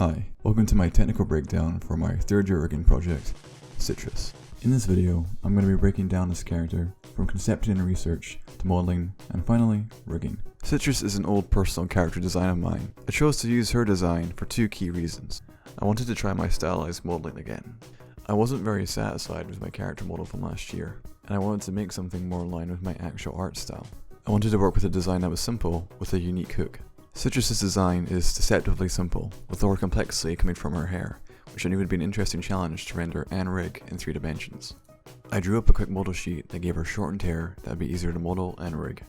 Hi, welcome to my technical breakdown for my third year rigging project, Citrus. In this video, I'm going to be breaking down this character from concepting and research to modeling and finally rigging. Citrus is an old personal character design of mine. I chose to use her design for two key reasons. I wanted to try my stylized modeling again. I wasn't very satisfied with my character model from last year, and I wanted to make something more in line with my actual art style. I wanted to work with a design that was simple with a unique hook. Citrus's design is deceptively simple, with all her complexity coming from her hair, which I knew would be an interesting challenge to render and rig in 3 dimensions. I drew up a quick model sheet that gave her shortened hair that would be easier to model and rig.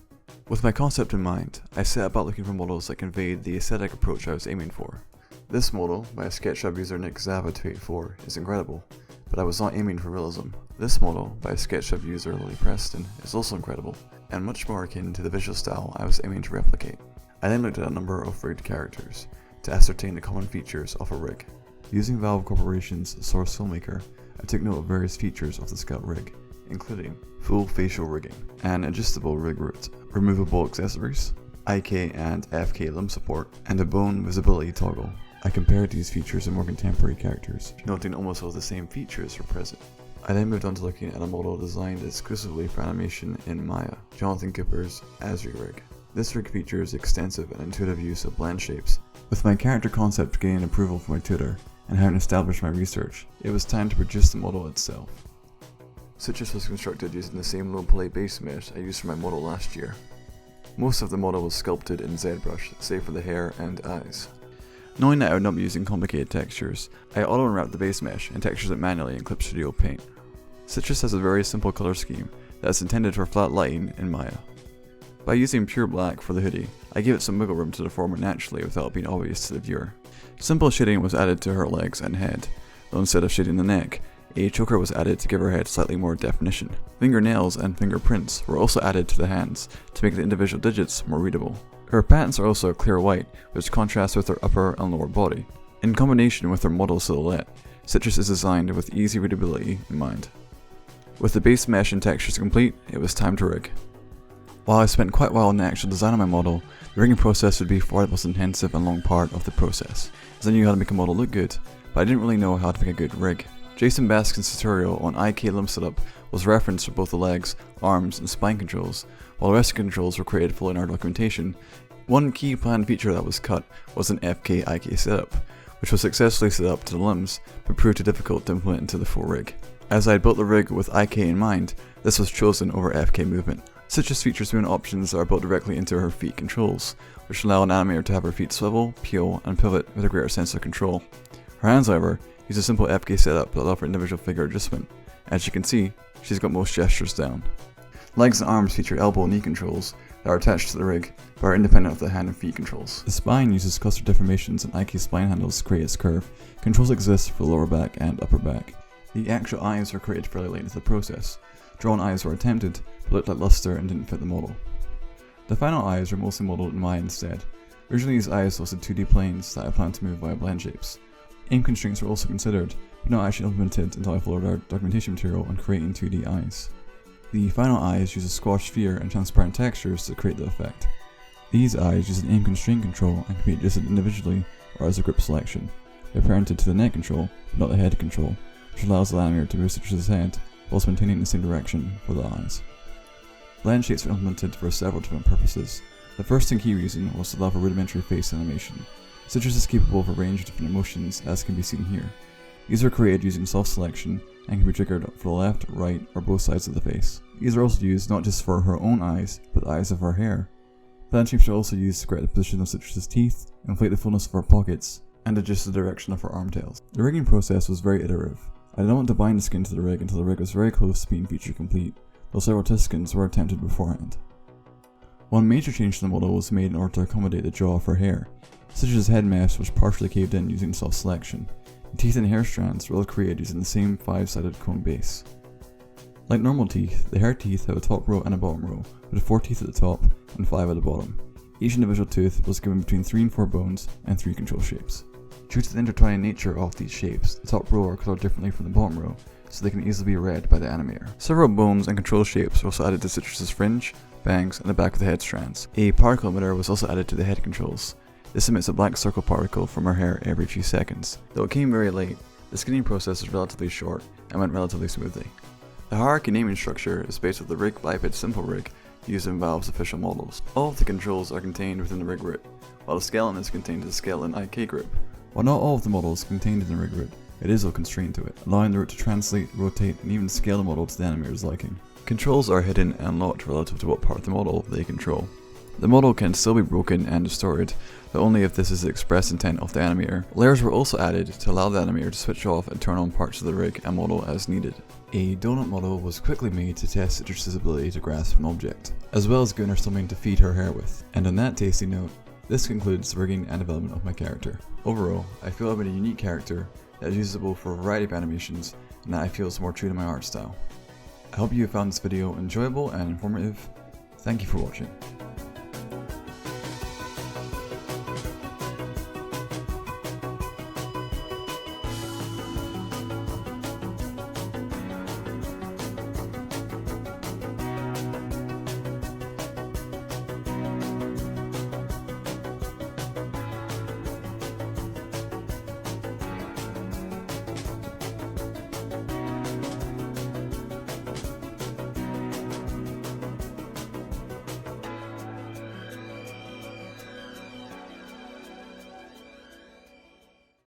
With my concept in mind, I set about looking for models that conveyed the aesthetic approach I was aiming for. This model, by a SketchUp user Nick Zava284, is incredible, but I was not aiming for realism. This model, by a SketchUp user Lily Preston, is also incredible, and much more akin to the visual style I was aiming to replicate. I then looked at a number of rigged characters to ascertain the common features of a rig. Using Valve Corporation's Source Filmmaker, I took note of various features of the Scout rig, including full facial rigging, an adjustable rig root, removable accessories, IK and FK limb support, and a bone visibility toggle. I compared these features to more contemporary characters, noting almost all the same features were present. I then moved on to looking at a model designed exclusively for animation in Maya, Jonathan Cooper's Asri rig. This rig features extensive and intuitive use of blend shapes. With my character concept gaining approval from my tutor, and having established my research, it was time to produce the model itself. Citrus was constructed using the same low poly base mesh I used for my model last year. Most of the model was sculpted in ZBrush, save for the hair and eyes. Knowing that I would not be using complicated textures, I auto-unwrapped the base mesh and textured it manually in Clip Studio Paint. Citrus has a very simple color scheme that is intended for flat lighting in Maya. By using pure black for the hoodie, I gave it some wiggle room to deform it naturally without being obvious to the viewer. Simple shading was added to her legs and head, though instead of shading the neck, a choker was added to give her head slightly more definition. Fingernails and fingerprints were also added to the hands to make the individual digits more readable. Her patents are also clear white, which contrasts with her upper and lower body. In combination with her model silhouette, Citrus is designed with easy readability in mind. With the base mesh and textures complete, it was time to rig. While I spent quite a while in the actual design of my model, the rigging process would be far the most intensive and long part of the process, as I knew how to make a model look good, but I didn't really know how to make a good rig. Jason Baskin's tutorial on IK limb setup was referenced for both the legs, arms, and spine controls, while the rest of the controls were created fully in our documentation. One key planned feature that was cut was an FK IK setup, which was successfully set up to the limbs, but proved too difficult to implement into the full rig. As I had built the rig with IK in mind, this was chosen over FK movement. Citrus features movement options that are built directly into her feet controls, which allow an animator to have her feet swivel, peel, and pivot with a greater sense of control. Her hands, however, use a simple FK setup that allow for individual finger adjustment. As you can see, she's got most gestures down. Legs and arms feature elbow and knee controls that are attached to the rig, but are independent of the hand and feet controls. The spine uses cluster deformations and IK spine handles to create its curve. Controls exist for the lower back and upper back. The actual eyes were created fairly late into the process. Drawn eyes were attempted, but looked like luster and didn't fit the model. The final eyes were mostly modeled in Maya instead. Originally these eyes hosted 2D planes that I planned to move via blend shapes. Aim constraints were also considered, but not actually implemented until I followed our documentation material on creating 2D eyes. The final eyes use a squash sphere and transparent textures to create the effect. These eyes use an aim constraint control and can be adjusted individually or as a grip selection. They're parented to the neck control, but not the head control, which allows the animator to move Citrus's head whilst maintaining the same direction for the eyes. Blend shapes were implemented for several different purposes. The first and key reason was to allow for rudimentary face animation. Citrus is capable of a range of different emotions, as can be seen here. These are created using self-selection and can be triggered for the left, right, or both sides of the face. These are also used not just for her own eyes, but the eyes of her hair. Blend shapes are also used to correct the position of Citrus's teeth, inflate the fullness of her pockets, and adjust the direction of her armtails. The rigging process was very iterative. I did not want to bind the skin to the rig until the rig was very close to being feature complete, though several test skins were attempted beforehand. One major change to the model was made in order to accommodate the jaw of her hair. Citrus's head mesh was partially caved in using self-selection. The teeth and hair strands were all created using the same 5-sided cone base. Like normal teeth, the hair teeth have a top row and a bottom row, with 4 teeth at the top and 5 at the bottom. Each individual tooth was given between 3 and 4 bones and 3 control shapes. Due to the intertwining nature of these shapes, the top row are colored differently from the bottom row, so they can easily be read by the animator. Several bones and control shapes were also added to Citrus's fringe, bangs, and the back of the head strands. A particle emitter was also added to the head controls. This emits a black circle particle from her hair every few seconds. Though it came very late, the skinning process was relatively short and went relatively smoothly. The hierarchy naming structure is based on the rig biped simple rig used in Valve's official models. All of the controls are contained within the rig grip, while the skeleton is contained in the skeleton IK grip. While not all of the model is contained in the rig grip, it is all constrained to it, allowing the root to translate, rotate, and even scale the model to the animator's liking. Controls are hidden and locked relative to what part of the model they control. The model can still be broken and distorted, but only if this is the express intent of the animator. Layers were also added to allow the animator to switch off and turn on parts of the rig and model as needed. A donut model was quickly made to test Citrus's ability to grasp an object, as well as giving her something to feed her hair with. And on that tasty note, this concludes the rigging and development of my character. Overall, I feel I've made a unique character that is usable for a variety of animations and that I feel is more true to my art style. I hope you found this video enjoyable and informative. Thank you for watching.